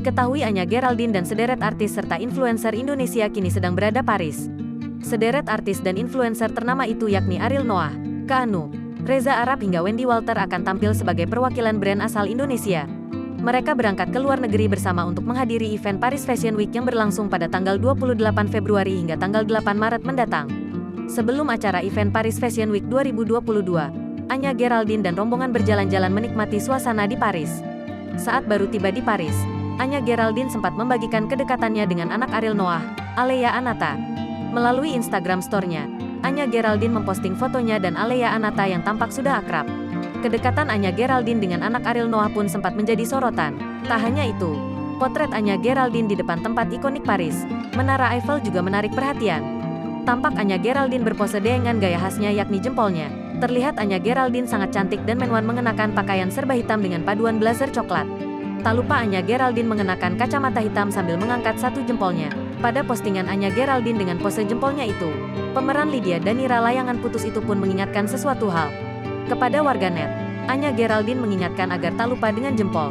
Diketahui Anya Geraldine dan sederet artis serta influencer Indonesia kini sedang berada Paris. Sederet artis dan influencer ternama itu yakni Ariel Noah, Kaanu, Reza Arab hingga Wendy Walter akan tampil sebagai perwakilan brand asal Indonesia. Mereka berangkat ke luar negeri bersama untuk menghadiri event Paris Fashion Week yang berlangsung pada tanggal 28 Februari hingga tanggal 8 Maret mendatang. Sebelum acara event Paris Fashion Week 2022, Anya Geraldine dan rombongan berjalan-jalan menikmati suasana di Paris. Saat baru tiba di Paris, Anya Geraldine sempat membagikan kedekatannya dengan anak Ariel Noah, Alea Anata. Melalui Instagram Store-nya, Anya Geraldine memposting fotonya dan Alea Anata yang tampak sudah akrab. Kedekatan Anya Geraldine dengan anak Ariel Noah pun sempat menjadi sorotan. Tak hanya itu, potret Anya Geraldine di depan tempat ikonik Paris, Menara Eiffel juga menarik perhatian. Tampak Anya Geraldine berpose dengan gaya khasnya yakni jempolnya. Terlihat Anya Geraldine sangat cantik dan menuan mengenakan pakaian serba hitam dengan paduan blazer coklat. Tak lupa Anya Geraldine mengenakan kacamata hitam sambil mengangkat satu jempolnya. Pada postingan Anya Geraldine dengan pose jempolnya itu, pemeran Lydia Danira layangan putus itu pun mengingatkan sesuatu hal. Kepada warganet, Anya Geraldine mengingatkan agar tak lupa dengan jempol.